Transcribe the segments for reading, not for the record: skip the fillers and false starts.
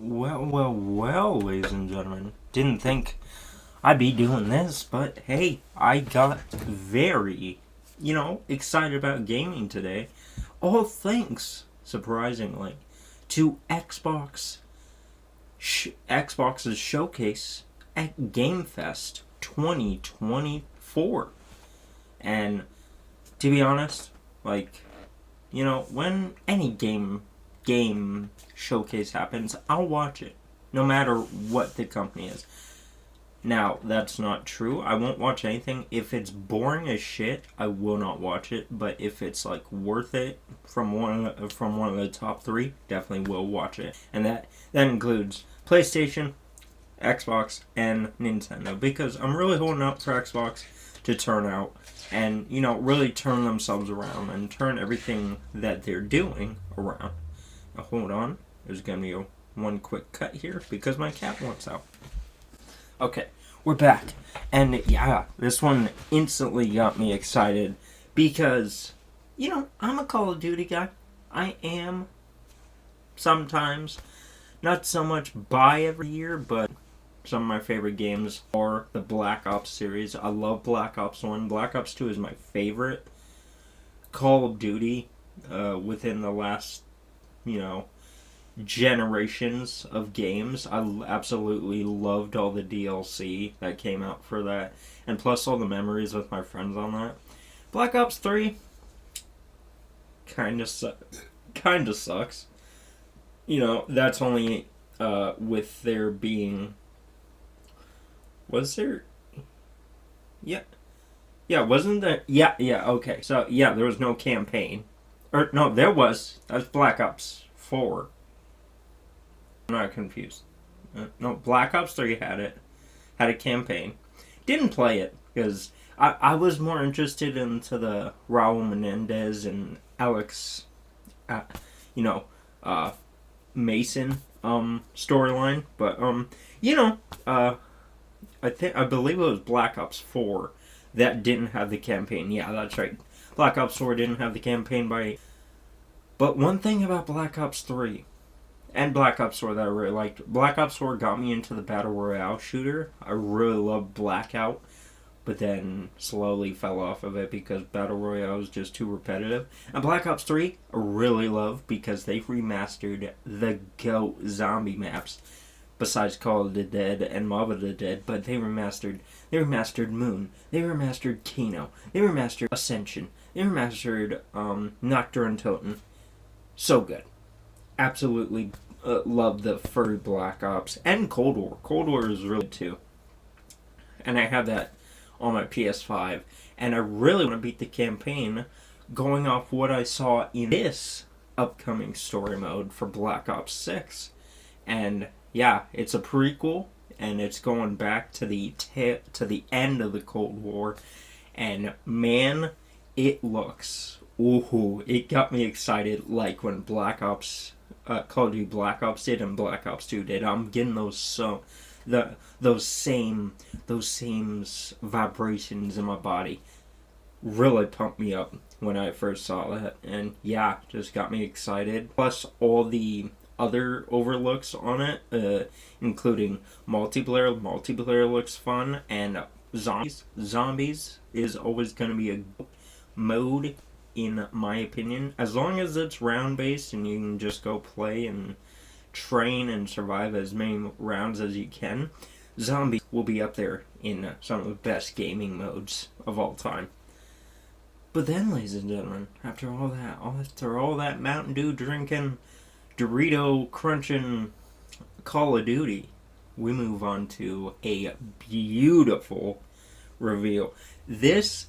Well, ladies and gentlemen. Didn't think I'd be doing this, but hey, I got very, excited about gaming today. All thanks, surprisingly, to Xbox's showcase at Game Fest 2024. And to be honest, when any game showcase happens, I'll watch it, no matter what the company is. Now, that's not true. I won't watch anything. If it's boring as shit, I will not watch it. But if it's like worth it from one of the top three, definitely will watch it. And that includes PlayStation, Xbox, and Nintendo. Because I'm really holding out for Xbox to turn out and really turn themselves around and turn everything that they're doing around. Now, hold on. There's gonna be one quick cut here because my cat wants out. Okay, we're back. And yeah, this one instantly got me excited because, I'm a Call of Duty guy. I am sometimes. Not so much buy every year, but some of my favorite games are the Black Ops series. I love Black Ops 1. Black Ops 2 is my favorite Call of Duty within the last, you know, generations of games. I absolutely loved all the DLC that came out for that, and plus all the memories with my friends on that. Black Ops 3 kind of sucks. That's only with there being was there yeah wasn't there okay, so yeah, there was no campaign, or no, there was. That was Black Ops 4. I'm not confused. No, Black Ops 3 had a campaign. Didn't play it because I was more interested into the Raul Menendez and Alex, you know, Mason storyline. But I believe it was Black Ops 4 that didn't have the campaign. Yeah, that's right. Black Ops 4 didn't have the campaign But one thing about Black Ops 3 and Black Ops 4 that I really liked, Black Ops 4 got me into the Battle Royale shooter. I really loved Blackout, but then slowly fell off of it because Battle Royale was just too repetitive. And Black Ops 3, I really love because they remastered the GOAT zombie maps, besides Call of the Dead and Mob of the Dead, but they remastered Moon, they remastered Kino, they remastered Ascension, they remastered Nocturne Totem. So good. Absolutely love the furry Black Ops and Cold War. Cold War is really good too. And I have that on my PS5. And I really want to beat the campaign going off what I saw in this upcoming story mode for Black Ops 6. And yeah, it's a prequel, and it's going back to the end of the Cold War. And man, it looks... Ooh, it got me excited like when Black Ops, Call of Duty Black Ops did and Black Ops 2 did. I'm getting those same vibrations in my body. Really pumped me up when I first saw that, and yeah, just got me excited. Plus all the other overlooks on it, including multiplayer. Multiplayer looks fun, and zombies is always going to be a mode, in my opinion, as long as it's round based and you can just go play and train and survive as many rounds as you can. Zombies will be up there in some of the best gaming modes of all time. But then, ladies and gentlemen, after all that Mountain Dew drinking, Dorito crunching Call of Duty, we move on to a beautiful reveal. This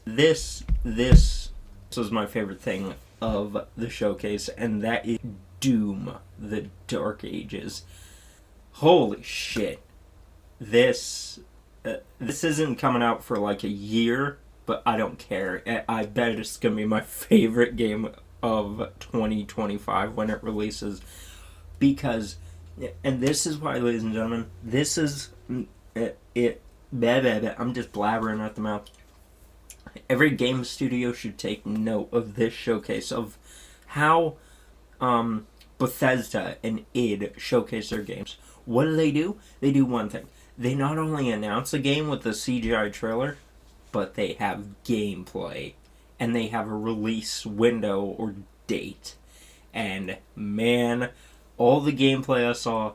was my favorite thing of the showcase, and that is Doom: The Dark Ages. Holy shit. This isn't coming out for like a year, but I don't care. I bet it's going to be my favorite game of 2025 when it releases. Because, and this is why, ladies and gentlemen, this is it. I'm just blabbering at the mouth. Every game studio should take note of this showcase, of how Bethesda and id showcase their games, what do? They do one thing. They not only announce a game with a CGI trailer, but they have gameplay. And they have a release window or date. And man, all the gameplay I saw,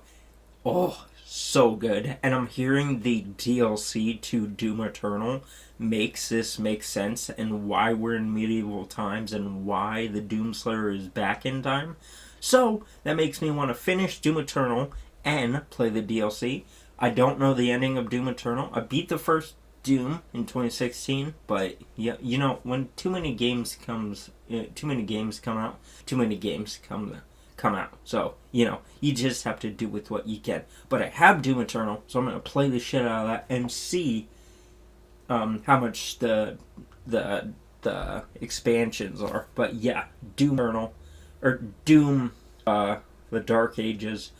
oh, so good. And I'm hearing the DLC to Doom Eternal makes this make sense, and why we're in medieval times and why the Doomslayer is back in time. So that makes me want to finish Doom Eternal and play the DLC. I don't know the ending of Doom Eternal. I beat the first Doom in 2016, but yeah, you know, when too many games come out, too many games come out. So, you know, you just have to do with what you can. But I have Doom Eternal, so I'm gonna play the shit out of that and see how much the expansions are. But yeah, Doom Eternal or Doom the Dark Ages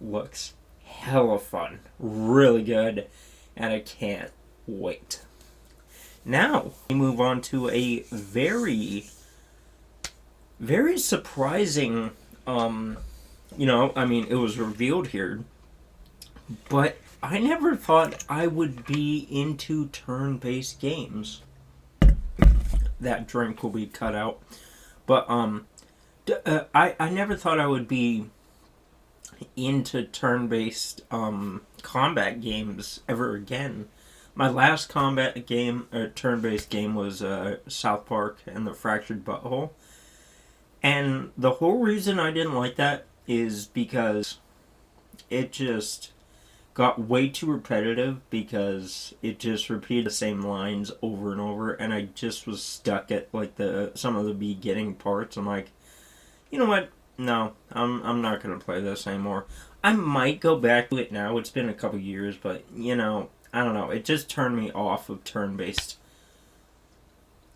looks hella fun, really good, and I can't wait. Now we move on to a very surprising, it was revealed here, but I never thought I would be into turn-based games. That drink will be cut out. But I never thought I would be into turn-based combat games ever again. My last combat game, turn-based game, was South Park and the Fractured Butthole. And the whole reason I didn't like that is because it just got way too repetitive, because it just repeated the same lines over and over, and I just was stuck at like some of the beginning parts. I'm like, you know what? No, I'm not gonna play this anymore. I might go back to it now. It's been a couple years, but you know, I don't know. It just turned me off of turn-based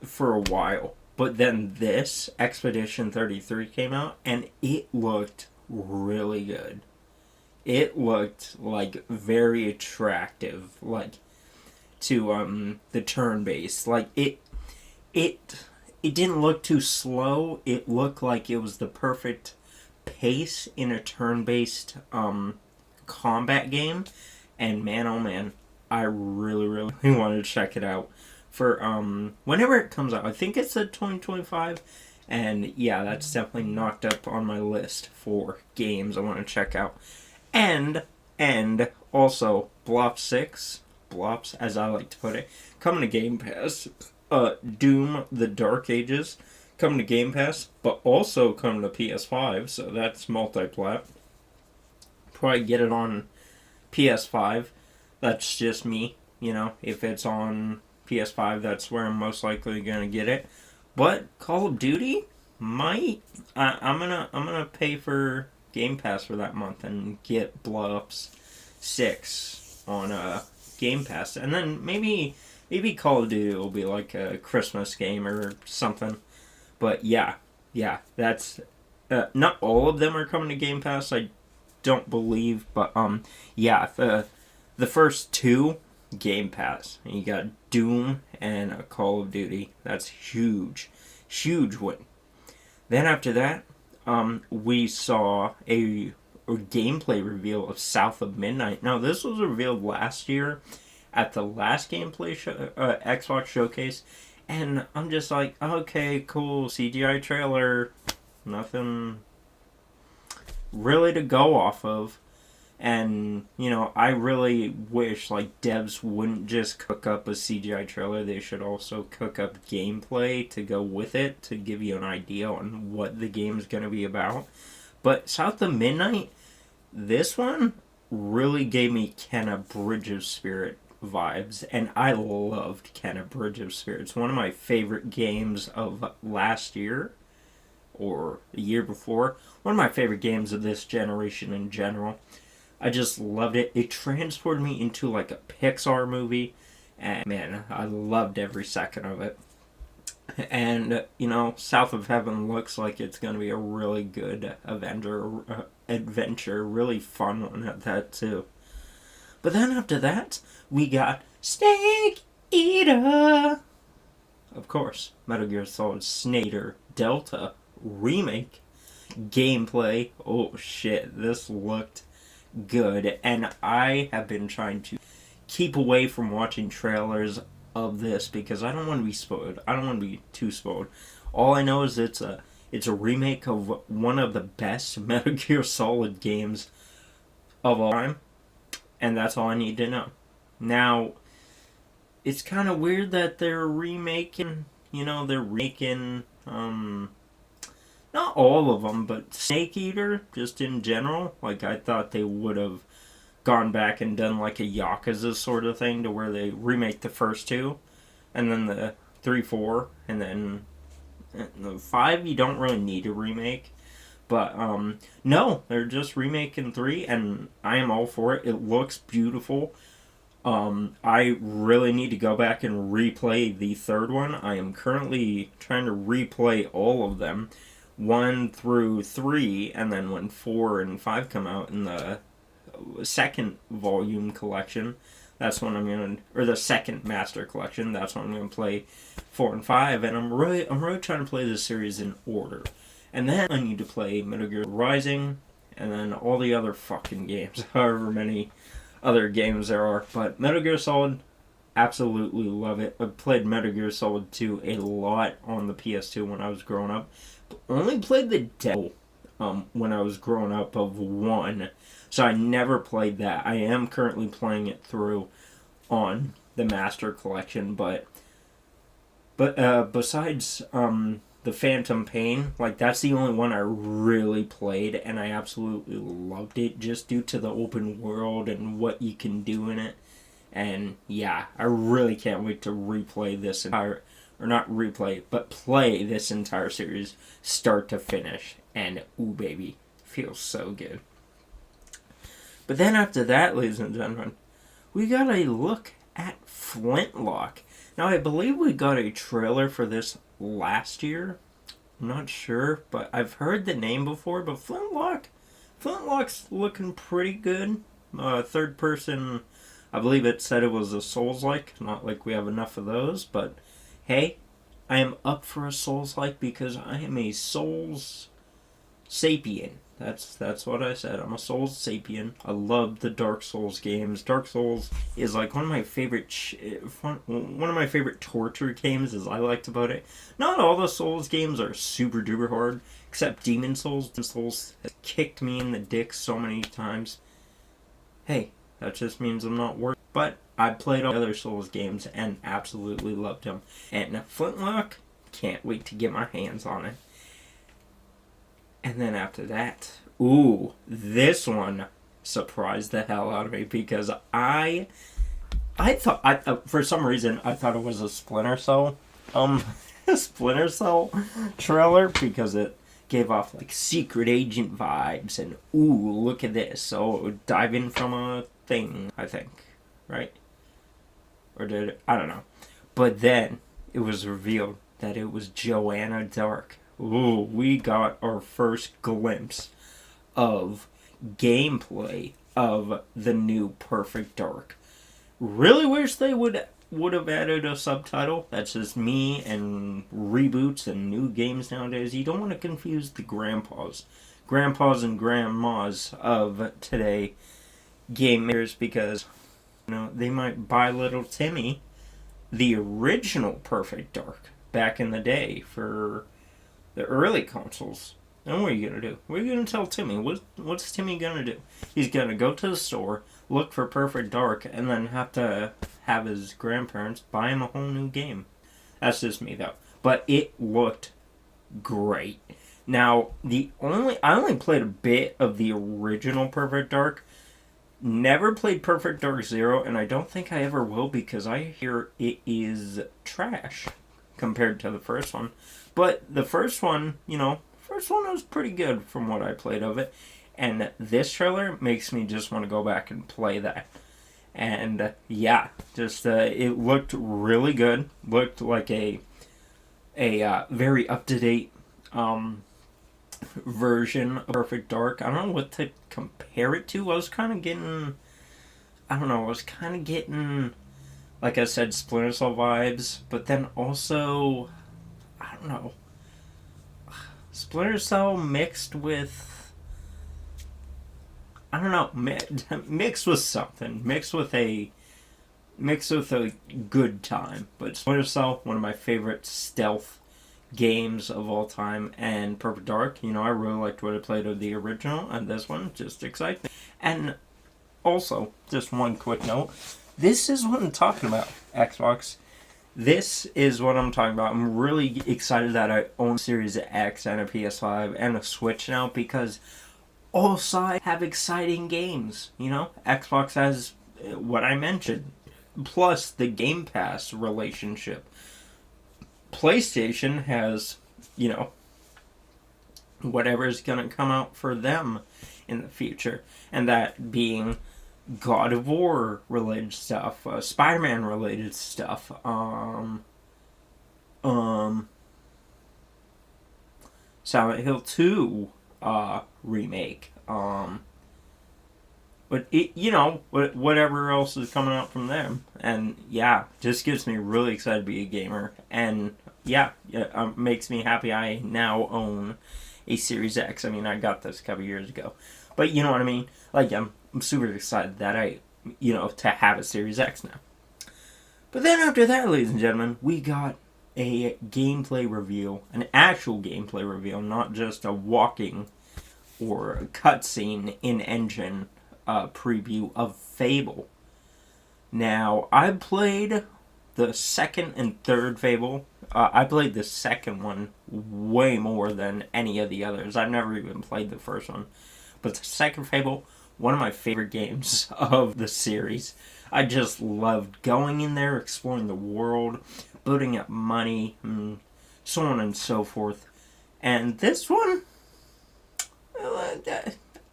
for a while. But then this Expedition 33 came out, and it looked really good. It looked like very attractive, like to the turn-based. Like it didn't look too slow. It looked like it was the perfect pace in a turn-based combat game. And man, oh man, I really want to check it out for whenever it comes out. I think it's at 2025, and yeah, that's definitely knocked up on my list for games I want to check out. And also Blops, as I like to put it, coming to Game Pass. Doom: The Dark Ages coming to Game Pass, but also coming to PS5, so that's multi-plat. Probably get it on PS5. That's just me, you know. If it's on PS5, that's where I'm most likely gonna get it. But Call of Duty might. I'm gonna pay for Game Pass for that month and get Blood Ops 6 on Game Pass, and then maybe Call of Duty will be like a Christmas game or something. But yeah, that's not all of them are coming to Game Pass, I don't believe, but yeah, the first two Game Pass, and you got Doom and Call of Duty. That's huge win. Then after that, we saw a gameplay reveal of South of Midnight. Now, this was revealed last year at the last gameplay Xbox showcase, and I'm just like, okay, cool, CGI trailer, nothing really to go off of. And, you know, I really wish, like, devs wouldn't just cook up a CGI trailer. They should also cook up gameplay to go with it, to give you an idea on what the game's going to be about. But South of Midnight, this one really gave me Kena Bridge of Spirit vibes. And I loved Kena Bridge of Spirit. It's one of my favorite games of last year, or the year before. One of my favorite games of this generation in general. I just loved it. It transported me into like a Pixar movie, and man, I loved every second of it. And, you know, South of Heaven looks like it's going to be a really good adventure, really fun one at that too. But then after that, we got Snake Eater. Of course, Metal Gear Solid Snake Eater Delta remake gameplay, oh shit, this looked good. And I have been trying to keep away from watching trailers of this because I don't want to be spoiled. I don't want to be too spoiled. All I know is it's a remake of one of the best Metal Gear Solid games of all time, and that's all I need to know. Now, it's kind of weird that they're remaking, not all of them, but Snake Eater, just in general. Like, I thought they would have gone back and done like a Yakuza sort of thing to where they remake the first two, and then the 3, 4, and then the 5 you don't really need a remake. But no, they're just remaking 3, and I am all for it. It looks beautiful. I really need to go back and replay the third one. I am currently trying to replay all of them, 1 through 3, and then when 4 and 5 come out in the second volume collection, that's when I'm gonna, or the second master collection, that's when I'm gonna play 4 and 5, and I'm really trying to play this series in order. And then I need to play Metal Gear Rising, and then all the other fucking games, however many other games there are. But Metal Gear Solid, absolutely love it. I played Metal Gear Solid 2 a lot on the PS2 when I was growing up. But only played the demo when I was growing up of 1. So I never played that. I am currently playing it through on the Master Collection, but besides the Phantom Pain, like that's the only one I really played, and I absolutely loved it just due to the open world and what you can do in it. And yeah, I really can't wait to replay this entire, or not replay, but play this entire series start to finish. And ooh baby, feels so good. But then after that, ladies and gentlemen, we got a look at Flintlock. Now, I believe we got a trailer for this last year. I'm not sure, but I've heard the name before. But Flintlock's looking pretty good. Third person, I believe it said it was a Souls-like. Not like we have enough of those, but hey, I am up for a Souls-like because I am a Souls sapien. That's what I said. I'm a Souls sapien. I love the Dark Souls games. Dark Souls is like one of my favorite torture games, as I liked about it. Not all the Souls games are super duper hard, except Demon Souls. Demon Souls has kicked me in the dick so many times. Hey, that just means I'm not worth it. But I played all the other Souls games and absolutely loved them. And Flintlock, can't wait to get my hands on it. And then after that, ooh, this one surprised the hell out of me because I thought, for some reason, I thought it was a Splinter Cell, Splinter Cell trailer because it gave off like secret agent vibes and ooh, look at this. So dive in from a thing, I think, right? Or did it? I don't know. But then it was revealed that it was Joanna Dark. Ooh, we got our first glimpse of gameplay of the new Perfect Dark. Really wish they would have added a subtitle. That's just me and reboots and new games nowadays. You don't want to confuse the grandpas and grandmas of today gamers because they might buy little Timmy the original Perfect Dark back in the day for the early consoles. And what are you going to do? What are you going to tell Timmy? What's Timmy going to do? He's going to go to the store, look for Perfect Dark, and then have to have his grandparents buy him a whole new game. That's just me, though. But it looked great. Now, I only played a bit of the original Perfect Dark. Never played Perfect Dark Zero, and I don't think I ever will because I hear it is trash compared to the first one. But the first one, was pretty good from what I played of it. And this trailer makes me just want to go back and play that. And yeah, just it looked really good. Looked like a very up-to-date version of Perfect Dark. I don't know what to compare it to. I was kind of getting, like I said, Splinter Cell vibes. But then also, I don't know. Splinter Cell mixed with, I don't know, mixed with something, mixed with a good time. But Splinter Cell, one of my favorite stealth games of all time, and Perfect Dark, I really liked what I played of the original, and this one just excites me. And also, just one quick note, this is what I'm talking about, Xbox. This is what I'm talking about. I'm really excited that I own Series X and a PS5 and a Switch now, because all sides have exciting games, Xbox has what I mentioned, plus the Game Pass relationship. PlayStation has, whatever's going to come out for them in the future. And that being God of War related stuff, Spider-Man related stuff, Silent Hill 2 remake, but whatever else is coming out from them. And yeah, just gets me really excited to be a gamer. And yeah, makes me happy I now own a Series X. I mean, I got this a couple years ago, but you know what I mean? Like, I'm super excited that I, to have a Series X now. But then after that, ladies and gentlemen, we got a gameplay reveal, an actual gameplay reveal, not just a walking or a cutscene in-engine preview of Fable. Now, I played the second and third Fable. I played the second one way more than any of the others. I've never even played the first one. But the second Fable, one of my favorite games of the series. I just loved going in there, exploring the world, building up money, and so on and so forth. And this one,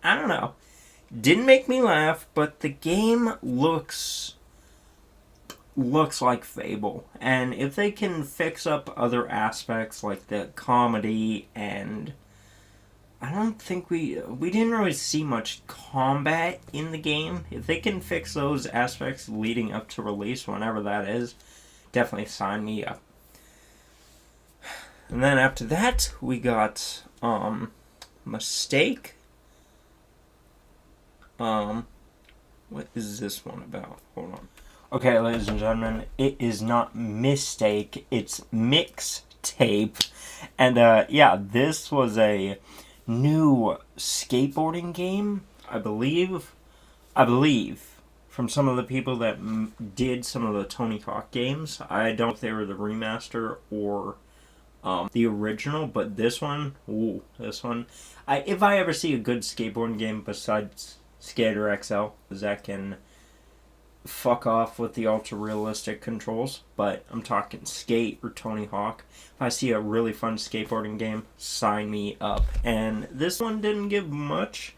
I don't know. Didn't make me laugh, but the game looks like Fable. And if they can fix up other aspects like the comedy, and I don't think we didn't really see much combat in the game. If they can fix those aspects leading up to release, whenever that is, definitely sign me up. And then after that, we got Mistake. What is this one about? Hold on. Okay, ladies and gentlemen, it is not Mistake, it's Mixtape. And yeah, this was a new skateboarding game, I believe, from some of the people that did some of the Tony Hawk games. I don't know if they were the remaster or the original, but this one, if I ever see a good skateboarding game besides Skater XL, that can fuck off with the ultra realistic controls, but I'm talking Skate or Tony Hawk. If I see a really fun skateboarding game, sign me up. And this one didn't give much,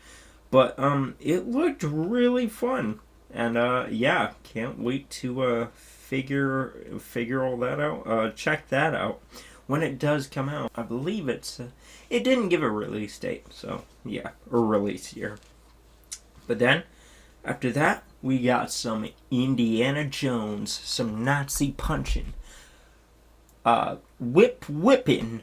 but it looked really fun. And yeah, can't wait to figure all that out. Check that out when it does come out. I believe it didn't give a release date, so yeah, or release year. But then after that, we got some Indiana Jones, some Nazi punching, whipping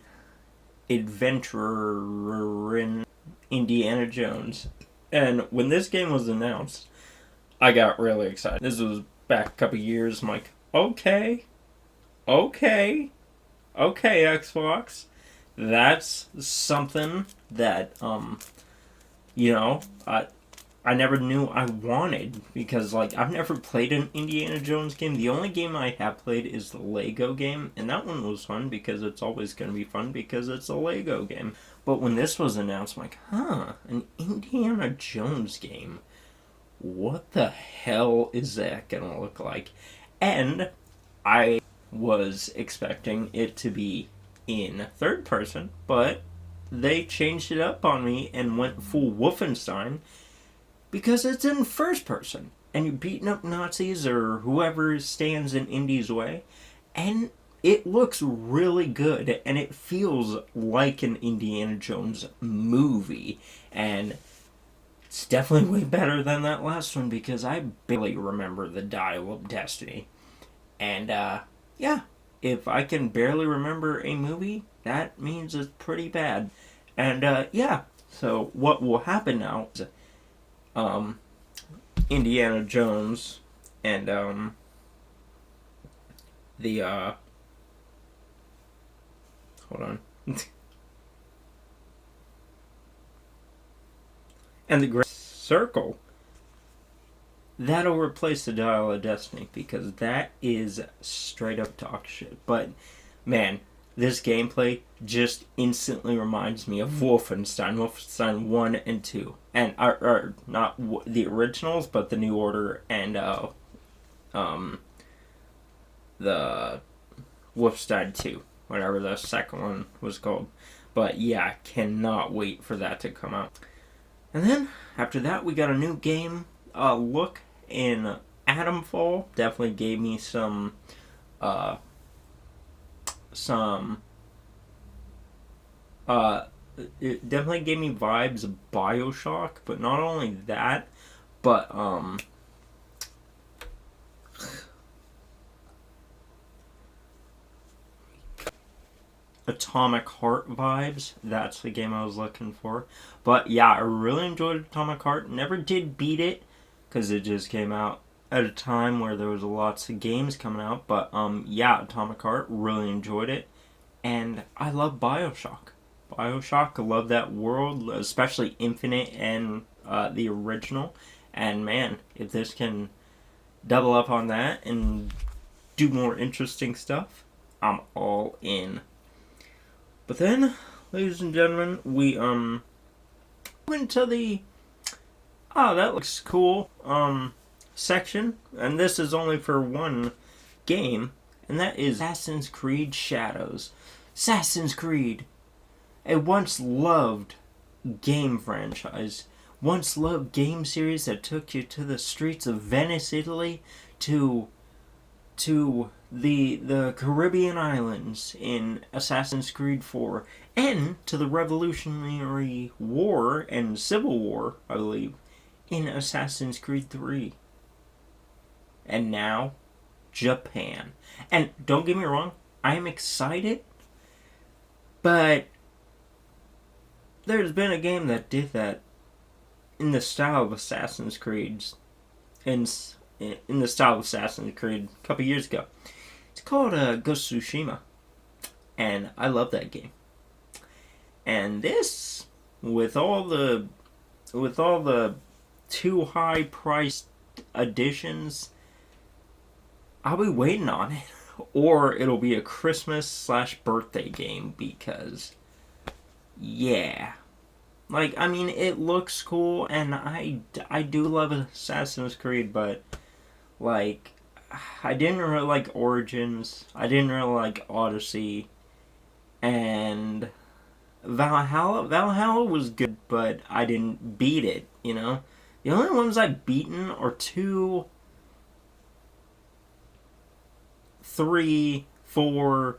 adventurer in Indiana Jones. And when this game was announced, I got really excited. This was back a couple years. I'm like, okay, Xbox. That's something that, I never knew I wanted, because, I've never played an Indiana Jones game. The only game I have played is the Lego game, and that one was fun because it's always going to be fun because it's a Lego game. But when this was announced, I'm like, an Indiana Jones game? What the hell is that going to look like? And I was expecting it to be in third person, but they changed it up on me and went full Wolfenstein, because it's in first person, and you're beating up Nazis or whoever stands in Indy's way, and it looks really good, and it feels like an Indiana Jones movie, and it's definitely way better than that last one, because I barely remember the Dial of Destiny. And, yeah, if I can barely remember a movie, that means it's pretty bad. And yeah, so what will happen now is um, Indiana Jones and the hold on. And the Great Circle, that'll replace the Dial of Destiny because that is straight up dog shit. But man, this gameplay just instantly reminds me of Wolfenstein 1 and 2. And, or not the originals, but the New Order and, the Wolfenstein 2, whatever the second one was called. But yeah, I cannot wait for that to come out. And then, after that, we got a new game look in Atomfall. Definitely gave me some it definitely gave me vibes of BioShock, but not only that, but Atomic Heart vibes. That's the game I was looking for. But yeah, I really enjoyed Atomic Heart. Never did beat it because it just came out at a time where there was lots of games coming out. But yeah, Atomic Heart, really enjoyed it. And I love BioShock. BioShock, I love that world, especially Infinite and the original. And man, if this can double up on that and do more interesting stuff, I'm all in. But then, ladies and gentlemen, we went to the that looks cool section, and this is only for one game, and that is Assassin's Creed Shadows. Assassin's Creed, a once loved game franchise, once loved game series that took you to the streets of Venice, Italy, to the Caribbean islands in Assassin's Creed 4, and to the Revolutionary War and Civil War, I believe, in Assassin's Creed 3. And now, Japan. And don't get me wrong, I am excited, but there's been a game that did that in the style of Assassin's Creed, in the style of Assassin's Creed a couple years ago. It's called Ghost of Tsushima, and I love that game. And this, with all the too high priced editions, I'll be waiting on it, or it'll be a Christmas/birthday game because, yeah. Like, I mean, it looks cool, and I do love Assassin's Creed, but, like, I didn't really like Origins, I didn't really like Odyssey, and Valhalla. Valhalla was good, but I didn't beat it, you know? The only ones I've beaten are 2, 3, 4,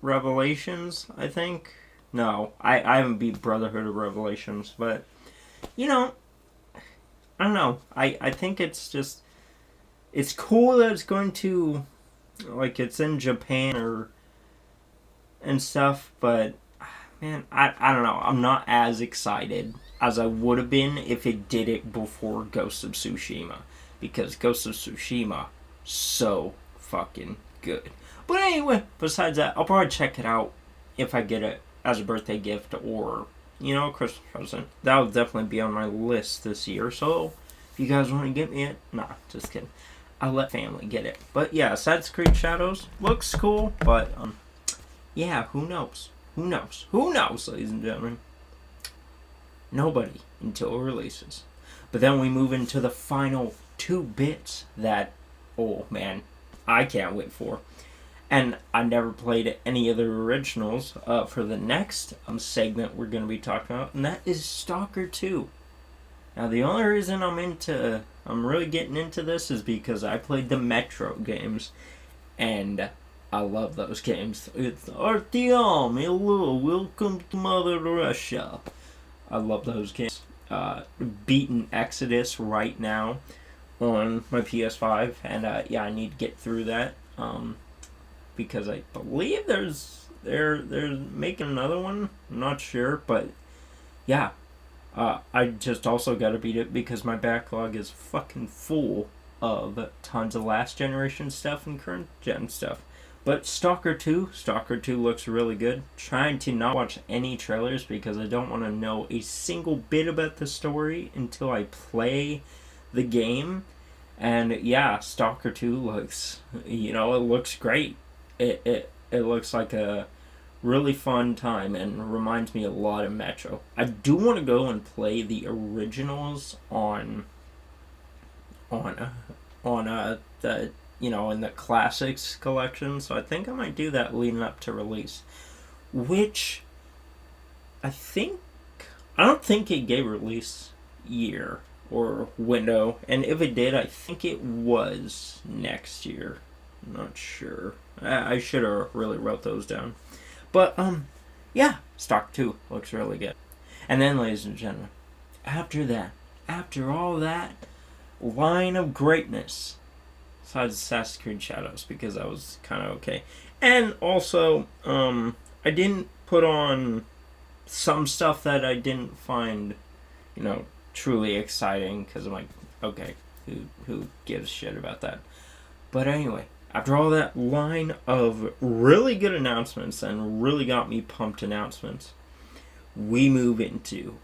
Revelations, I think. No, I haven't beat Brotherhood of Revelations, but, you know, I don't know. I think it's just, it's cool that it's going to, like, it's in Japan or, and stuff, but, man, I don't know. I'm not as excited as I would have been if it did it before Ghost of Tsushima, because Ghost of Tsushima, so fucking good. But anyway, besides that, I'll probably check it out if I get it as a birthday gift or, you know, a Christmas present. That'll definitely be on my list this year. So, if you guys want to get me it, nah, just kidding. I'll let family get it. But yeah, Assassin's Creed Shadows looks cool, but yeah, who knows? Who knows? Who knows, ladies and gentlemen? Nobody until it releases. But then we move into the final 2 bits that, oh man, I can't wait for. And I never played any of the originals for the next segment we're going to be talking about, and that is Stalker 2. Now, the only reason I'm really getting into this is because I played the Metro games, and I love those games. It's Artyom, hello, welcome to Mother Russia. I love those games. Beaten Exodus right now on my PS5, and yeah, I need to get through that. Because I believe there's they're making another one. I'm not sure, but yeah. I just also gotta beat it because my backlog is fucking full of tons of last generation stuff and current gen stuff. But Stalker 2 looks really good. Trying to not watch any trailers because I don't want to know a single bit about the story until I play the game. And yeah, Stalker 2 looks, it looks great. It looks like a really fun time and reminds me a lot of Metro. I do want to go and play the originals on the in the classics collection, so I think I might do that leading up to release. Which I don't think it gave release year or window, and if it did, I think it was next year. I'm not sure. I should have really wrote those down. But yeah, Stalker 2 looks really good. And then, ladies and gentlemen, after all that line of greatness, besides Assassin's Creed Shadows, because that was kind of okay. And also, I didn't put on some stuff that I didn't find, truly exciting, because I'm like, okay, who gives a shit about that? But anyway, after all that line of really good announcements and really got me pumped announcements, we move into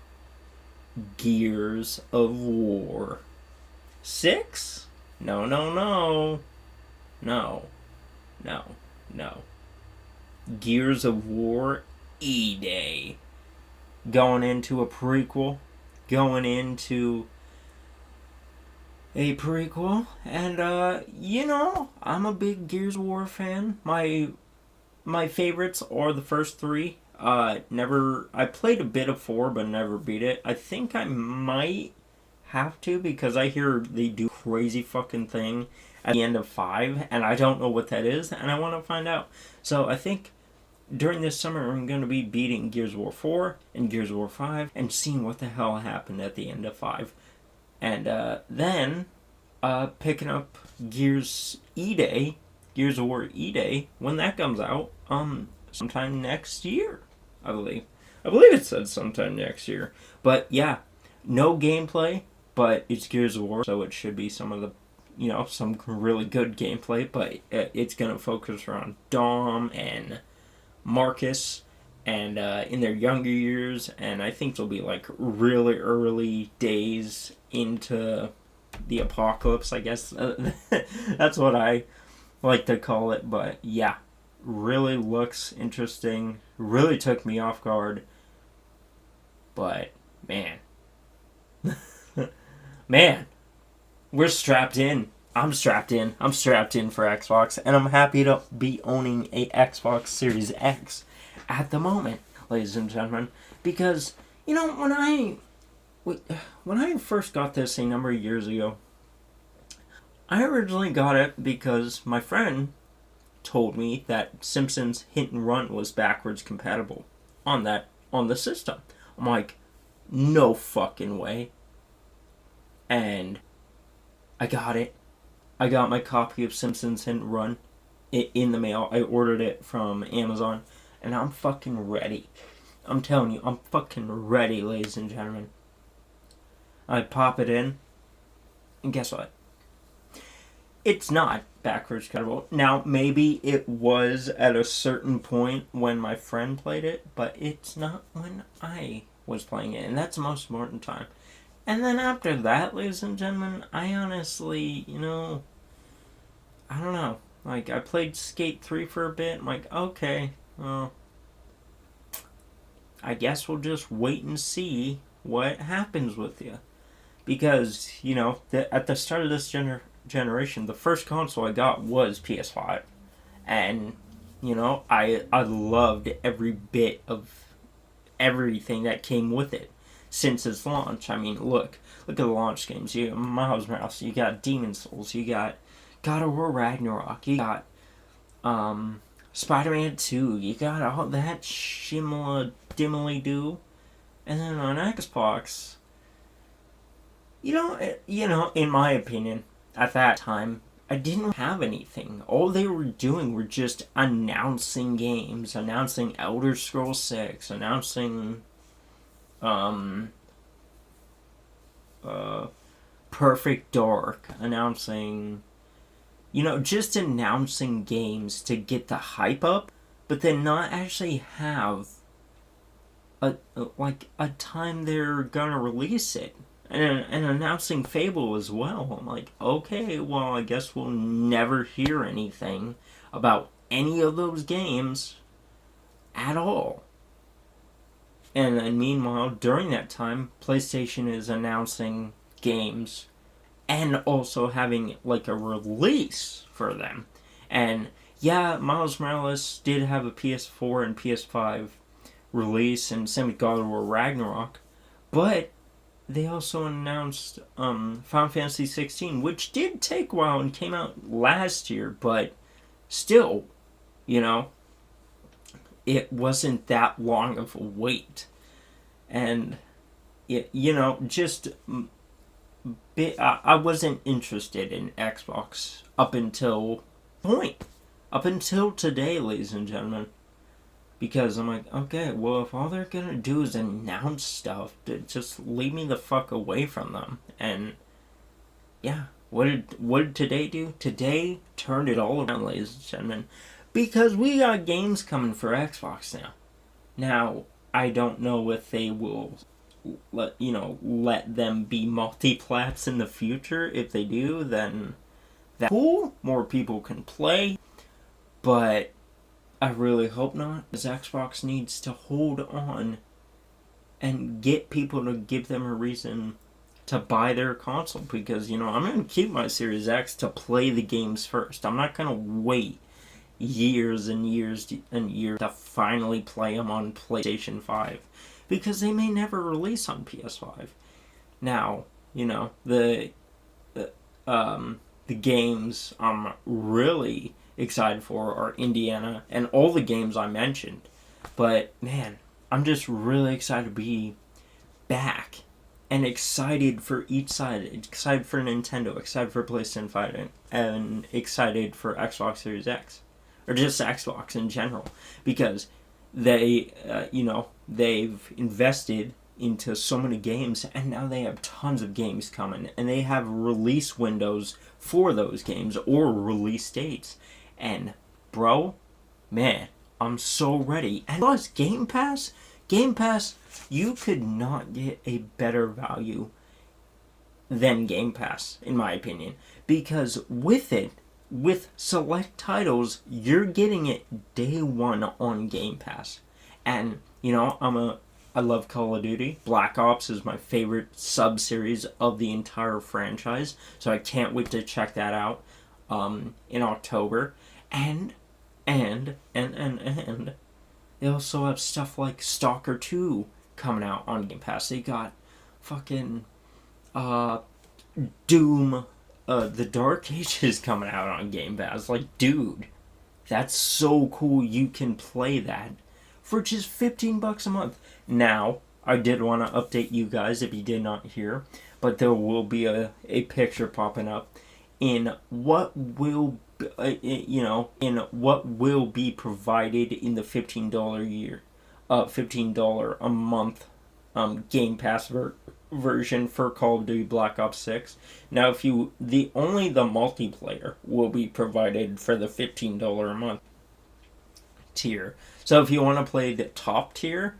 Gears of War 6? No. Gears of War E-Day. Going into a prequel. Going into a prequel. And, I'm a big Gears of War fan. My favorites are the first three. I played a bit of 4, but never beat it. I think I might have to, because I hear they do crazy fucking thing at the end of 5, and I don't know what that is, and I want to find out. So I think during this summer I'm going to be beating Gears of War 4 and Gears of War 5 and seeing what the hell happened at the end of 5. And then picking up Gears of War E-Day, when that comes out, sometime next year, I believe. I believe it said sometime next year. But yeah, no gameplay, but it's Gears of War, so it should be some of the, some really good gameplay, but it's going to focus around Dom and Marcus and in their younger years, and I think they'll be like really early days into the apocalypse, I guess. That's what I like to call it, but yeah, really looks interesting, really took me off guard, but man, we're strapped in. I'm strapped in for Xbox, and I'm happy to be owning a Xbox Series X at the moment, ladies and gentlemen, because, when I first got this a number of years ago, I originally got it because my friend told me that Simpsons Hit and Run was backwards compatible on the system. I'm like, no fucking way. And I got it. I got my copy of Simpsons Hit and Run in the mail. I ordered it from Amazon, and I'm fucking ready. I'm telling you, I'm fucking ready, ladies and gentlemen. I pop it in, and guess what? It's not backwards compatible. Now, maybe it was at a certain point when my friend played it, but it's not when I was playing it, and that's the most important time. And then after that, ladies and gentlemen, I honestly, I don't know. Like, I played Skate 3 for a bit. I'm like, okay, well, I guess we'll just wait and see what happens with you. Because, at the start of this generation, the first console I got was PS5. And, I loved every bit of everything that came with it since its launch. I mean, look at the launch games. You got Miles Morales, you got Demon's Souls, you got God of War Ragnarok, you got Spider-Man 2, you got all that shimla dimmily do. And then on Xbox, in my opinion, at that time, I didn't have anything. All they were doing were just announcing games, announcing Elder Scrolls 6, announcing Perfect Dark, announcing, just announcing games to get the hype up, but then not actually have a time they're gonna release it. And announcing Fable as well. I'm like, okay, well, I guess we'll never hear anything about any of those games at all. And then meanwhile, during that time, PlayStation is announcing games and also having like a release for them. And yeah, Miles Morales did have a PS4 and PS5 release, and same with God of War Ragnarok, but they also announced Final Fantasy 16, which did take a while and came out last year, but still, it wasn't that long of a wait. And, I wasn't interested in Xbox up until today, ladies and gentlemen. Because I'm like, okay, well, if all they're gonna do is announce stuff, just leave me the fuck away from them. And yeah, what did today do? Today turned it all around, ladies and gentlemen, because we got games coming for Xbox now. Now, I don't know if they will let them be multi-plats in the future. If they do, then that's cool. More people can play, but I really hope not, because Xbox needs to hold on and get people to give them a reason to buy their console. Because, I'm going to keep my Series X to play the games first. I'm not going to wait years and years and years to finally play them on PlayStation 5. Because they may never release on PS5. Now, the games I'm really excited for are Indiana and all the games I mentioned. But man, I'm just really excited to be back and excited for each side. Excited for Nintendo, excited for PlayStation 5, and excited for Xbox Series X, or just Xbox in general, because they they've invested into so many games, and now they have tons of games coming, and they have release windows for those games or release dates. And bro, man, I'm so ready. And plus, Game Pass, you could not get a better value than Game Pass, in my opinion. Because with select titles, you're getting it day one on Game Pass. And, I love Call of Duty. Black Ops is my favorite sub-series of the entire franchise. So I can't wait to check that out in October. And they also have stuff like Stalker 2 coming out on Game Pass. They got fucking Doom, The Dark Ages coming out on Game Pass. Like, dude, that's so cool. You can play that for just $15 a month. Now, I did want to update you guys if you did not hear, but there will be a picture popping up in what will be provided in the $15 a month Game Pass version for Call of Duty Black Ops 6. Now, only the multiplayer will be provided for the $15 a month tier. So if you want to play the top tier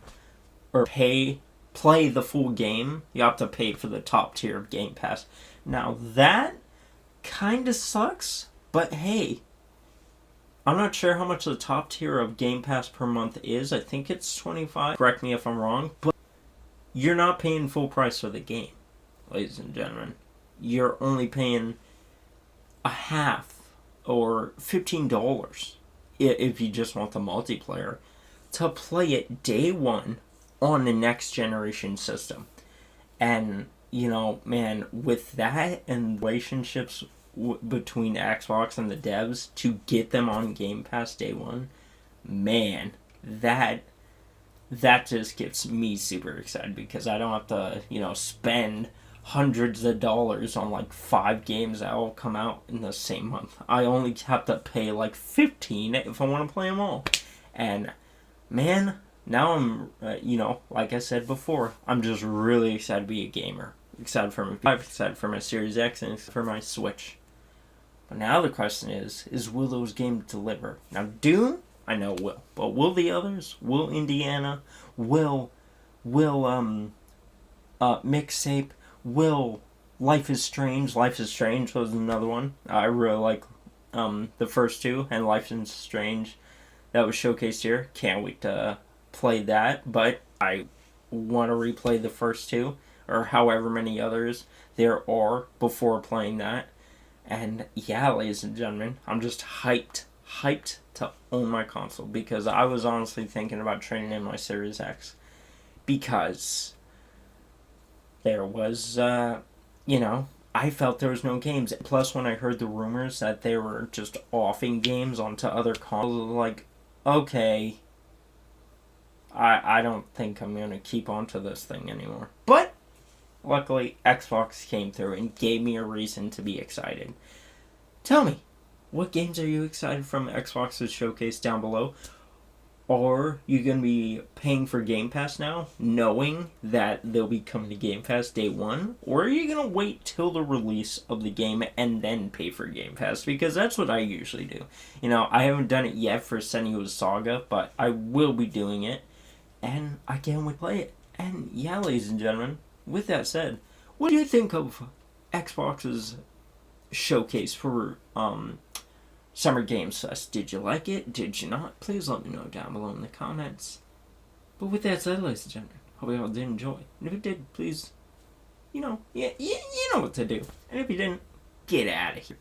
or play the full game, you have to pay for the top tier of Game Pass. Now that kind of sucks, but hey, I'm not sure how much the top tier of Game Pass per month is. I think it's $25. Correct me if I'm wrong, but you're not paying full price for the game, ladies and gentlemen. You're only paying a half or $15 if you just want the multiplayer to play it day one on the next generation system. And, man, with that and relationships between Xbox and the devs to get them on Game Pass day one, man, that just gets me super excited, because I don't have to, spend hundreds of dollars on like 5 games that will come out in the same month. I only have to pay like 15 if I want to play them all. And man, now I'm, like I said before, I'm just really excited to be a gamer. Excited for my PS5, excited for my Series X, and for my Switch. But now the question is will those games deliver? Now Doom, I know will, but will the others? Will Indiana? Will Mixtape? Will Life is Strange? Life is Strange was another one. I really like the first two, and Life is Strange that was showcased here. Can't wait to play that, but I want to replay the first two, or however many others there are before playing that. And yeah, ladies and gentlemen, I'm just hyped to own my console, because I was honestly thinking about trading in my Series X, because there was, I felt there was no games. Plus, when I heard the rumors that they were just offing games onto other consoles, like, okay, I don't think I'm going to keep onto this thing anymore. But luckily, Xbox came through and gave me a reason to be excited. Tell me, what games are you excited from Xbox's showcase down below? Are you going to be paying for Game Pass now, knowing that they'll be coming to Game Pass day one? Or are you going to wait till the release of the game and then pay for Game Pass? Because that's what I usually do. I haven't done it yet for Senua's Saga, but I will be doing it. And I can't wait to play it. And yeah, ladies and gentlemen, with that said, what do you think of Xbox's showcase for Summer Games Fest? Did you like it? Did you not? Please let me know down below in the comments. But with that said, ladies and gentlemen, hope you all did enjoy. And if you did, please, you know what to do. And if you didn't, get out of here.